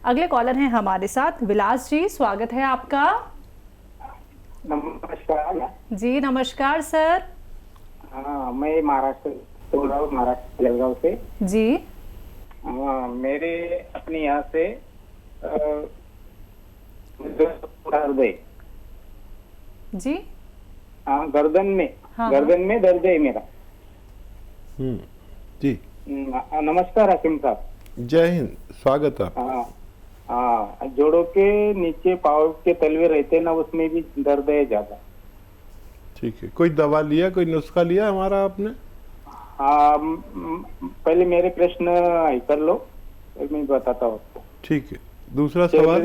अगले कॉलर हैं हमारे साथ विलास जी, स्वागत है आपका। नमस्कार जी नमस्कार सर। हाँ, मैं महाराष्ट्र बोल रहा हूँ, महाराष्ट्र जलगांव से जी। मेरे अपने यहाँ से हृदय जी। गर्दन में हाँ, गर्दन में दर्द है मेरा। जी नमस्कार हकीम साहब। जय हिंद, स्वागत है आपका। हाँ, जोड़ों के नीचे पाँव के तलवे रहते हैं ना, उसमें भी दर्द है ज्यादा। ठीक है, कोई दवा लिया, कोई नुस्खा लिया हमारा आपने? हाँ, पहले मेरे प्रश्न कर लो, फिर मैं बताता हूँ। ठीक है, दूसरा सवाल।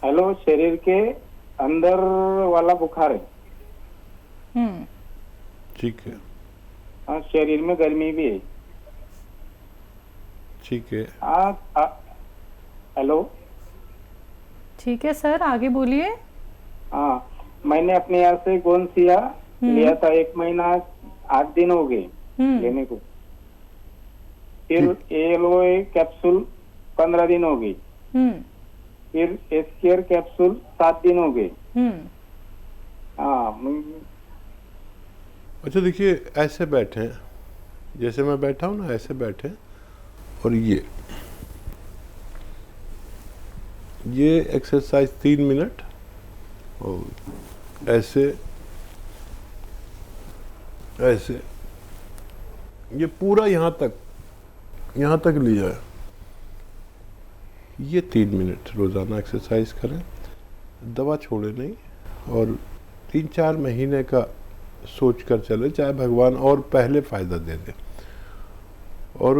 हेलो, शरीर के अंदर वाला बुखार है। ठीक है। हाँ, शरीर में गर्मी भी है। ठीक है। हेलो। ठीक है सर, आगे बोलिए। हाँ, मैंने अपने यहाँ से गोंसिया लिया था, 1 महीना 8 दिन हो गए लेने को। फिर एलोए कैप्सूल 15 दिन हो गई। फिर एस्केयर कैप्सूल 7 दिन हो गए। अच्छा देखिए, ऐसे बैठे, जैसे मैं बैठा हूँ ना, ऐसे बैठे, और ये एक्सरसाइज 3 मिनट, और ऐसे ऐसे ये पूरा यहाँ तक लिया है। ये 3 मिनट रोज़ाना एक्सरसाइज करें, दवा छोड़े नहीं, और 3-4 महीने का सोच कर चले, चाहे भगवान और पहले फ़ायदा दे दे। और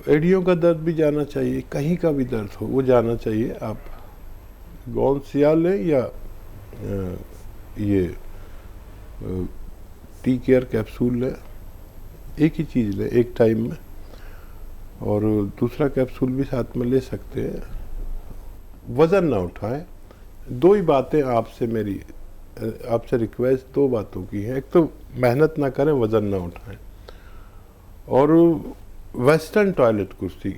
एड़ियों का दर्द भी जाना चाहिए, कहीं का भी दर्द हो वो जाना चाहिए। आप गोंसिया लें या ये टी केयर कैप्सूल लें, एक ही चीज़ लें एक टाइम में, और दूसरा कैप्सूल भी साथ में ले सकते हैं। वज़न ना उठाएं। 2 ही बातें आपसे रिक्वेस्ट 2 बातों की है। एक तो मेहनत ना करें, वज़न ना उठाएं, और वेस्टर्न टॉयलेट कुर्सी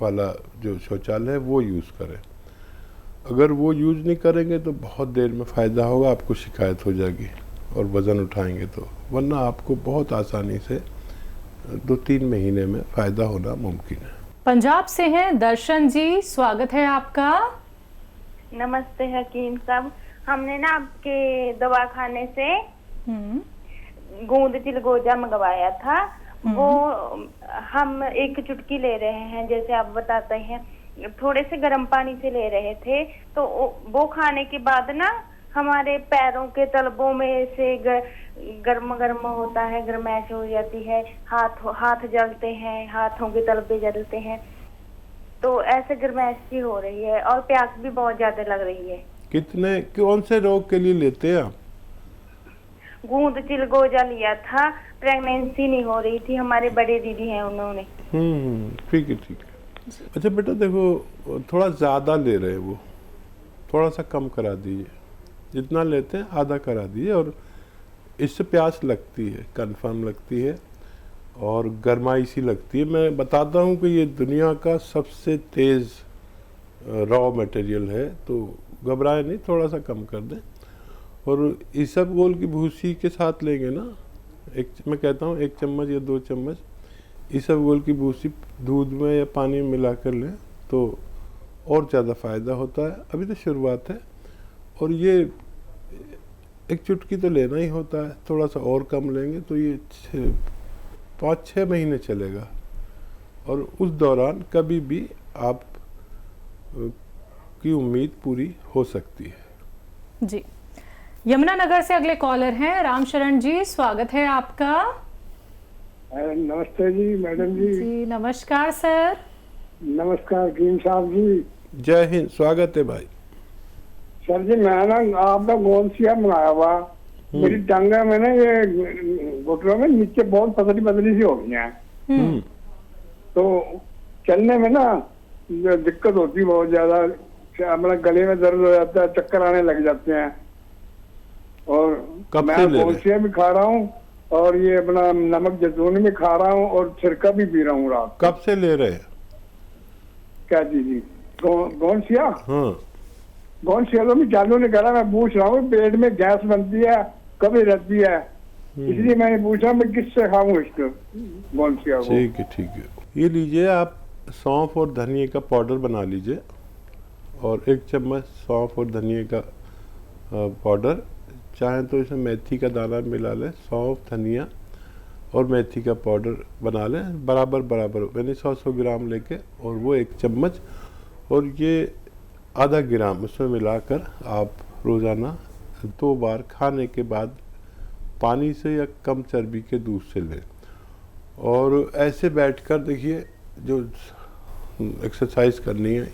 वाला जो शौचालय है वो यूज़ करें। अगर वो यूज़ नहीं करेंगे तो बहुत देर में फ़ायदा होगा, आपको शिकायत हो जाएगी, और वज़न उठाएंगे तो, वरना आपको बहुत आसानी से 2-3 महीने में फ़ायदा होना मुमकिन है। पंजाब से हैं दर्शन जी, स्वागत है आपका। नमस्ते हकीम साहब, हमने ना आपके दवाखाने से गूंद चिलगोजा मंगवाया था। वो हम 1 चुटकी ले रहे हैं, जैसे आप बताते हैं, थोड़े से गर्म पानी से ले रहे थे, तो वो खाने के बाद ना हमारे पैरों के तलबों में से गर्म गर्म होता है, गर्मैश हो जाती है, हाथ जलते हैं, हाथों के तलबे जलते हैं, तो ऐसे गर्मैश सी हो रही है, और प्यास भी बहुत ज्यादा लग रही है। कौन से रोग के लिए लेते हैं आप? गूंद चिलगोजा लिया था, प्रेगनेंसी नहीं हो रही थी, हमारे बड़े दीदी हैं उन्होंने। ठीक है, ठीक है। अच्छा बेटा देखो, थोड़ा ज़्यादा ले रहे हैं वो, थोड़ा सा कम करा दीजिए, जितना लेते हैं आधा करा दीजिए। और इससे प्यास लगती है, कन्फर्म लगती है, और गर्माई सी लगती है। मैं बताता हूँ कि ये दुनिया का सबसे तेज़ रॉ मटेरियल है, तो घबराए नहीं, थोड़ा सा कम कर दें। और इसबगोल की भूसी के साथ लेंगे ना, मैं कहता हूँ 1 चम्मच या 2 चम्मच इसबगोल की भूसी दूध में या पानी में मिला कर लें तो और ज़्यादा फ़ायदा होता है। अभी तो शुरुआत है, और ये 1 चुटकी तो लेना ही होता है, थोड़ा सा और कम लेंगे तो ये 5-6 महीने चलेगा, और उस दौरान कभी भी आप की उम्मीद पूरी हो सकती है। जी। यमुनानगर से अगले कॉलर हैं रामशरण जी, स्वागत है आपका। नमस्ते जी मैडम जी। जी नमस्कार सर। नमस्कार हकीम साहब जी। जय हिंद, स्वागत है भाई। सर जी, मैं ना आपका गोंसिया मंगाया हुआ, मेरी टांगे में ना ये घुटनों में नीचे बहुत पतली सी हो गई है, तो चलने में ना दिक्कत होती है बहुत ज्यादा, अपना गले में दर्द हो जाता है, चक्कर आने लग जाते हैं। और मैं गोंसिया भी खा रहा हूँ, और ये अपना नमक जैतून भी खा रहा हूँ, और छिरका भी पी रहा हूँ रात। कब से ले रहे हैं? क्या जी? गोंसिया हाँ गोंसिया तो मैं चालू नहीं करा, मैं पूछ रहा हूँ पेट में गैस बनती है कभी रहती है, इसलिए मैंने पूछा मैं किससे खाऊं इसको गोंसिया को। ठीक है, ये लीजिए आप, सौंफ और धनिए का पाउडर बना लीजिए और 1 चम्मच सौंफ और धनिए का पाउडर, चाहें तो इसमें मेथी का दाना मिला लें, सौंफ धनिया और मेथी का पाउडर बना लें बराबर बराबर, मैंने 100 ग्राम लेके, और वो 1 चम्मच और ये आधा ग्राम उसमें मिलाकर आप रोज़ाना 2 बार खाने के बाद पानी से या कम चर्बी के दूध से लें। और ऐसे बैठकर देखिए जो एक्सरसाइज करनी है,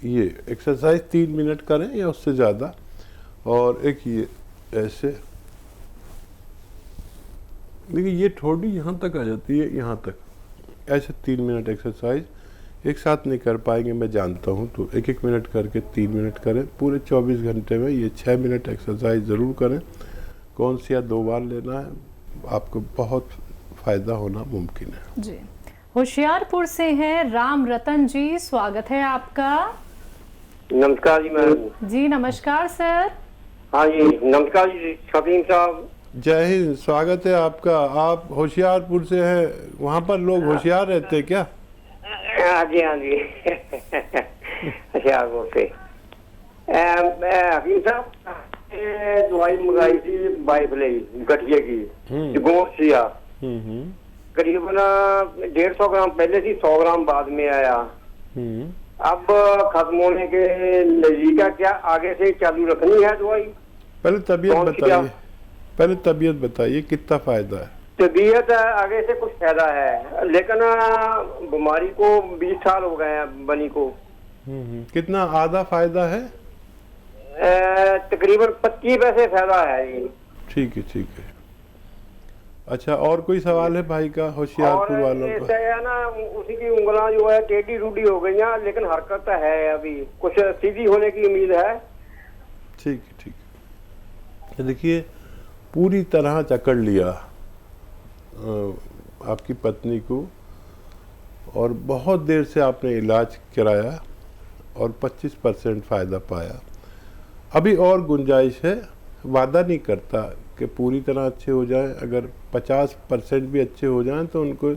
ये एक्सरसाइज 3 मिनट करें या उससे ज़्यादा, और एक ये ऐसे देखिए, ये ठोड़ी यहाँ तक आ जाती है, यहाँ तक, ऐसे 3 मिनट एक्सरसाइज एक साथ नहीं कर पाएंगे मैं जानता हूँ, तो 1-1 मिनट करके 3 मिनट करें पूरे 24 घंटे में। ये 6 मिनट एक्सरसाइज ज़रूर करें, कौन सी या 2 बार लेना है, आपको बहुत फ़ायदा होना मुमकिन है जी। होशियारपुर से हैं राम रतन जी, स्वागत है आपका। नमस्कार जी मैम। जी नमस्कार सर। हाँ जी नमस्कार जी शफीम साहब। जय हिंद, स्वागत है आपका। आप होशियारपुर से हैं, वहाँ पर लोग होशियार रहते हैं क्या? हाँ जी हाँ जी होशियारपुर से। हकीम साहब दवाई मंगाई थी बाइफले गठिए की गोसिया, करीबन 150 ग्राम पहले थी, 100 ग्राम बाद में आया। अब खत्म होने के नजदीक है, क्या आगे से चालू रखनी है दवाई? पहले तबीयत बताइए कितना फायदा है? तबीयत आगे से कुछ फायदा है, लेकिन बीमारी को 20 साल हो गए हैं बनी को। कितना आधा फायदा है? तकरीबन 25 पैसे फायदा है जी। ठीक है। अच्छा, और कोई सवाल है भाई का होशियारपुर वालों का? ऐसा है ना, उसी की उंगलियां जो है टेढ़ी रूढ़ी हो गई हैं, लेकिन हरकत है अभी, कुछ सीधी होने की उम्मीद है। ठीक है। देखिए, पूरी तरह जकड़ लिया आपकी पत्नी को, और बहुत देर से आपने इलाज कराया और 25% फ़ायदा पाया। अभी और गुंजाइश है, वादा नहीं करता कि पूरी तरह अच्छे हो जाए, अगर 50% भी अच्छे हो जाएं तो उनको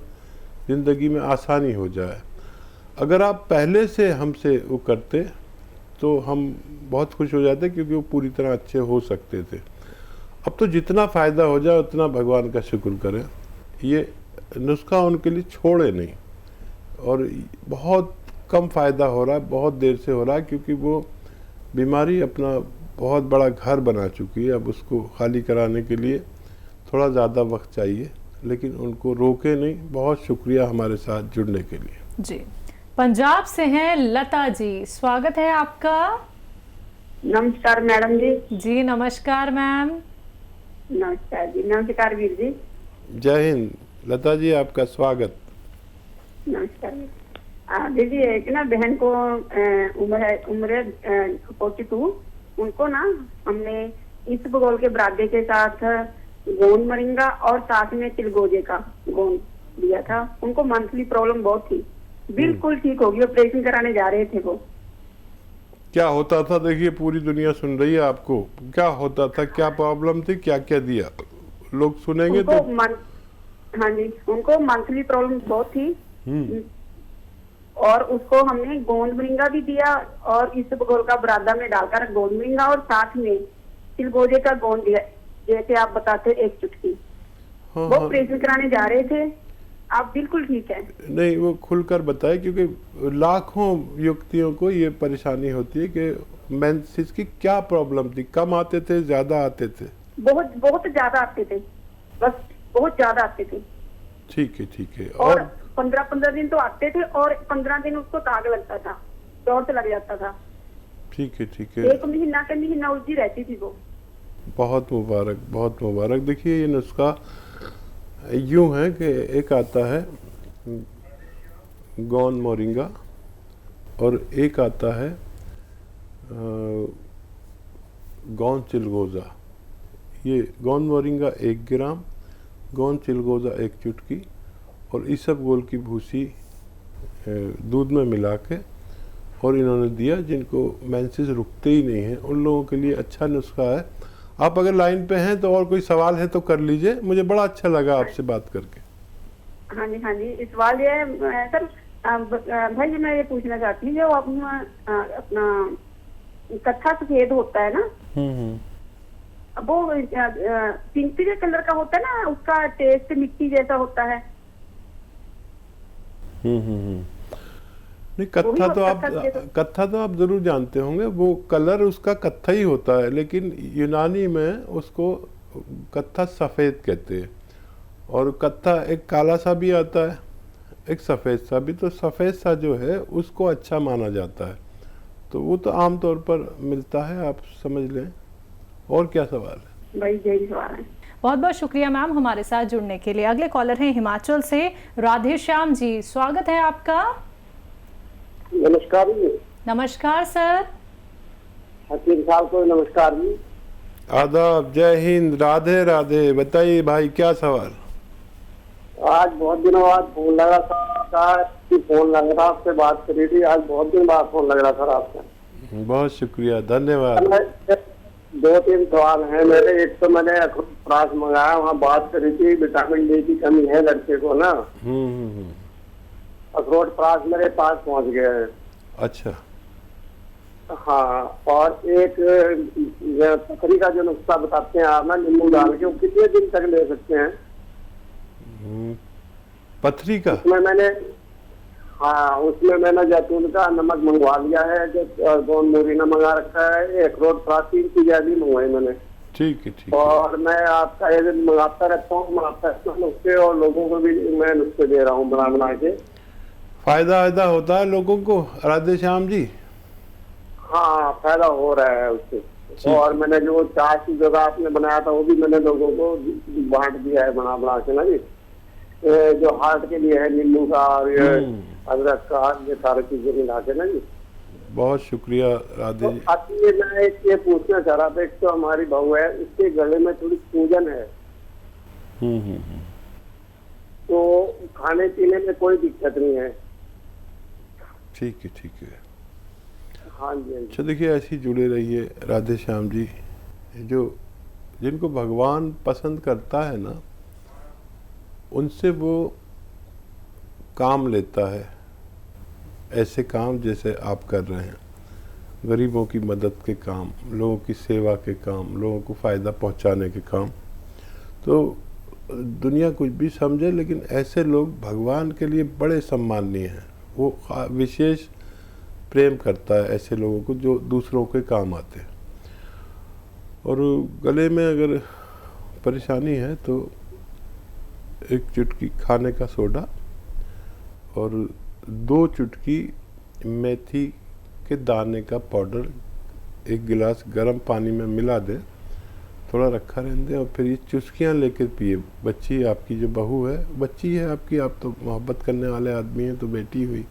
ज़िंदगी में आसानी हो जाए। अगर आप पहले से हमसे वो करते तो हम बहुत खुश हो जाते, क्योंकि वो पूरी तरह अच्छे हो सकते थे। अब तो जितना फ़ायदा हो जाए उतना भगवान का शुक्र करें। ये नुस्खा उनके लिए छोड़े नहीं, और बहुत कम फ़ायदा हो रहा है, बहुत देर से हो रहा है, क्योंकि वो बीमारी अपना बहुत बड़ा घर बना चुकी है। अब उसको खाली कराने के लिए थोड़ा ज़्यादा वक्त चाहिए, लेकिन उनको रोके नहीं। बहुत शुक्रिया हमारे साथ जुड़ने के लिए। जी। पंजाब से हैं लता जी, स्वागत है आपका। नमस्कार मैडम जी। जी नमस्कार मैम। नमस्कार जी। नमस्कार वीर जी। जय हिंद लता जी, आपका स्वागत। नमस्कार दीदी। एक ना बहन को उम्र 42, उनको ना हमने इस भूगोल के बरादे के साथ गोंद मरिंगा और साथ में चिलगोजे का गोंद दिया था। उनको मंथली प्रॉब्लम बहुत थी, बिल्कुल ठीक होगी, ऑपरेशन कराने जा रहे थे वो। क्या होता था? देखिए, पूरी दुनिया सुन रही है आपको। क्या होता था, क्या प्रॉब्लम थी, क्या क्या दिया, लोग सुनेंगे तो। हाँ जी, उनको मंथली प्रॉब्लम बहुत थी, और उसको हमने गोंद मरिंगा भी दिया, और इस भूगोल का बरादा में डालकर गोंद मरिंगा और साथ में चिलगोजे का गोंद दिया, जैसे आप बताते 1 चुटकी। वो ऑपरेशन कराने जा रहे थे, आप बिल्कुल ठीक है। नहीं, वो खुलकर बताए, क्योंकि लाखों युवतियों को ये परेशानी होती है कि मेंसेस की क्या प्रॉब्लम थी, कम आते थे, ज्यादा आते थे? बहुत ज्यादा आते थे, बस बहुत ज्यादा आते थे। ठीक है। और 15 दिन तो आते थे, और 15 दिन उसको दाग लगता था, चोट लग जाता था। ठीक है। 1 महीना का महीना उलझी रहती थी वो। बहुत मुबारक, बहुत मुबारक। देखिए, ये नुस्खा यूं है कि एक आता है गोंद मोरिंगा, और एक आता है गोंद चिलगोज़ा। ये गोंद मोरिंगा 1 ग्राम, गोंद चिलगोज़ा 1 चुटकी, और इसबगोल की भूसी दूध में मिला के और इन्होंने दिया। जिनको मेंसेस रुकते ही नहीं हैं उन लोगों के लिए अच्छा नुस्खा है। आप अगर लाइन पे हैं तो और कोई सवाल है तो कर लीजिए। मुझे बड़ा अच्छा लगा आपसे बात करके। हाँ जी, इस सवाल ये है सर, भाई जी मैं ये पूछना चाहती हूँ, जो अपना कत्था सफेद होता है ना, वो पिंक के कलर का होता है ना, उसका टेस्ट मिट्टी जैसा होता है। नहीं, कत्था तो आप जरूर जानते होंगे। वो कलर उसका कत्था ही होता है, लेकिन यूनानी में उसको कत्था सफ़ेद कहते हैं। और कत्था एक काला सा भी आता है, एक सफ़ेद सा भी। तो सफ़ेद सा जो है उसको अच्छा माना जाता है, तो वो तो आमतौर पर मिलता है, आप समझ लें। और क्या सवाल है? भाई यही सवाल है। बहुत बहुत शुक्रिया मैम हमारे साथ जुड़ने के लिए। अगले कॉलर हैं हिमाचल से राधे श्याम जी, स्वागत है आपका। नमस्कार जी। नमस्कार सर। हकीम साहब को नमस्कार जी। आदाब, जय हिंद, राधे राधे। बताइए भाई, क्या सवाल? आज बहुत दिनों बाद फोन लगा था, फोन लग रहा, आपसे बात करी थी। आज बहुत दिन बाद फोन लग रहा था आपसे। बहुत शुक्रिया, धन्यवाद। 2-3 सवाल हैं मेरे। एक तो मैंने अखरोट प्राश मंगाया, वहाँ बात करी थी विटामिन डी की कमी है लड़के को ना। अखरोट प्राश मेरे पास पहुँच गया है। अच्छा। हाँ, और एक पथरी का जो नुस्खा बताते हैं आप ना, नींबू डाल के, वो कितने दिन तक ले सकते हैं? पथरी का? उसमें मैंने जैतून का नमक मंगवा लिया है, जो गोंद मोरिना मंगा रखा है, अखरोट प्राश, 3 चीजें भी मंगवाई मैंने। ठीक है। और मैं आपका ये मंगाता रहता हूँ नुस्खे, और लोगों को भी मैं नुस्खे दे रहा हूँ बना के। फायदा होता है लोगों को राधे श्याम जी? हाँ, फायदा हो रहा है उससे। और मैंने जो चाय की जगह आपने बनाया था, वो भी मैंने लोगों को बांट दिया है बना के ना जी। जो हार्ट के लिए है, नींबू का और ये अदरक का, ये सारी चीजें मिला के ना जी। बहुत शुक्रिया राधे जी। अब मैं एक ये पूछना चाह रहा था, एक तो हमारी बहू है, उसके गले में थोड़ी सूजन है। तो खाने पीने में कोई दिक्कत नहीं है। ठीक है। हाँ जी। अच्छा, देखिए ऐसे जुड़े रहिए राधे श्याम जी। जिनको भगवान पसंद करता है ना, उनसे वो काम लेता है। ऐसे काम जैसे आप कर रहे हैं, गरीबों की मदद के काम, लोगों की सेवा के काम, लोगों को फ़ायदा पहुंचाने के काम। तो दुनिया कुछ भी समझे, लेकिन ऐसे लोग भगवान के लिए बड़े सम्माननीय हैं। वो विशेष प्रेम करता है ऐसे लोगों को जो दूसरों के काम आते हैं। और गले में अगर परेशानी है तो एक चुटकी खाने का सोडा और 2 चुटकी मेथी के दाने का पाउडर 1 गिलास गर्म पानी में मिला दे, थोड़ा रखा रहने दें, और फिर ये चुस्कियाँ लेकर पिए। बच्ची आपकी जो बहू है, बच्ची है आपकी, आप तो मोहब्बत करने वाले आदमी हैं, तो बेटी हुई।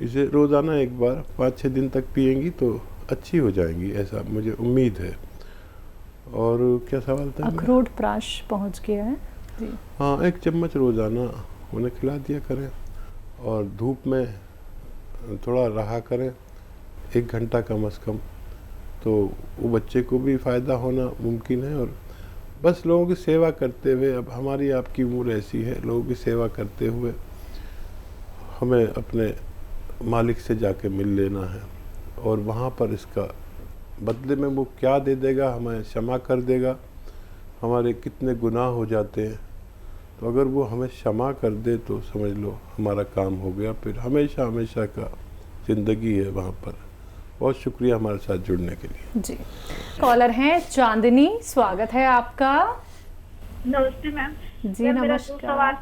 इसे रोज़ाना 1 बार 5-6 दिन तक पिएंगी तो अच्छी हो जाएंगी, ऐसा मुझे उम्मीद है। और क्या सवाल था? अखरोट प्राश पहुंच गया है जी। हाँ, 1 चम्मच रोज़ाना उन्हें खिला दिया करें, और धूप में थोड़ा रहा करें 1 घंटा कम से कम, तो वो बच्चे को भी फ़ायदा होना मुमकिन है। और बस लोगों की सेवा करते हुए, अब हमारी आपकी उम्र ऐसी है, लोगों की सेवा करते हुए हमें अपने मालिक से जाके मिल लेना है, और वहाँ पर इसका बदले में वो क्या दे देगा, हमें क्षमा कर देगा। हमारे कितने गुनाह हो जाते हैं, तो अगर वो हमें क्षमा कर दे तो समझ लो हमारा काम हो गया। फिर हमेशा हमेशा का ज़िंदगी है वहाँ पर। बहुत शुक्रिया हमारे साथ जुड़ने के लिए जी। कॉलर हैं चांदनी, स्वागत है आपका। नमस्ते मैम जी नमस्कार।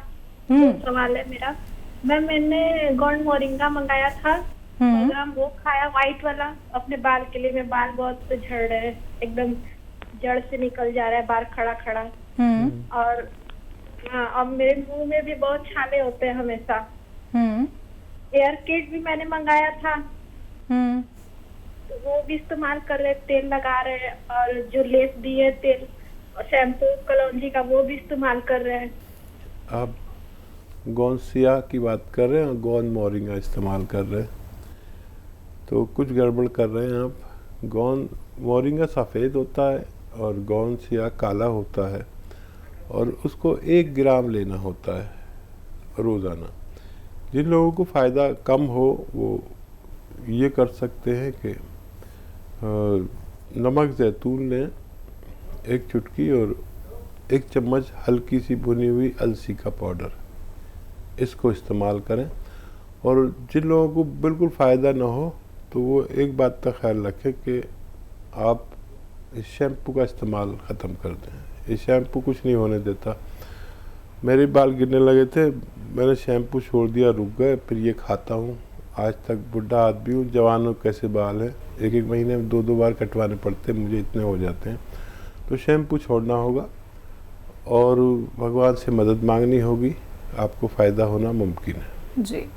सवाल है मेरा। मैंने गोंड मोरिंगा मंगाया था, ग्राम वो खाया, व्हाइट वाला, अपने बाल के लिए। मेरे बाल बहुत झड़ रहे हैं, एकदम जड़ से निकल जा रहा है, बाल खड़ा। और अब मेरे मुंह में भी बहुत छाले होते हैं हमेशा। एयर किट भी मैंने मंगाया था, तो वो भी इस्तेमाल कर रहे, तेल लगा रहे, और जो लेप दिए तेल, शैम्पू कलौंजी का, वो भी इस्तेमाल कर रहे हैं। गोंसिया की बात कर रहे हैं और गोंद मोरिंगा इस्तेमाल कर रहे हैं, तो कुछ गड़बड़ कर रहे हैं आप। गोंद मोरिंगा सफ़ेद होता है और गोंसिया काला होता है, और उसको 1 ग्राम लेना होता है रोज़ाना। जिन लोगों को फ़ायदा कम हो वो ये कर सकते हैं कि नमक जैतून लें 1 चुटकी और 1 चम्मच हल्की सी भुनी हुई अलसी का पाउडर, इसको इस्तेमाल करें। और जिन लोगों को बिल्कुल फ़ायदा ना हो तो वो एक बात का ख्याल रखें कि आप इस शैम्पू का इस्तेमाल ख़त्म कर दें। ये शैम्पू कुछ नहीं होने देता। मेरे बाल गिरने लगे थे, मैंने शैम्पू छोड़ दिया, रुक गए, फिर ये खाता हूँ। आज तक बुढ़ा आदमी हूँ, जवानों कैसे बाल हैं, 1-1 महीने में 2-2 बार कटवाने पड़ते, मुझे इतने हो जाते हैं। तो शैम्पू छोड़ना होगा और भगवान से मदद मांगनी होगी, आपको फ़ायदा होना मुमकिन है। जी।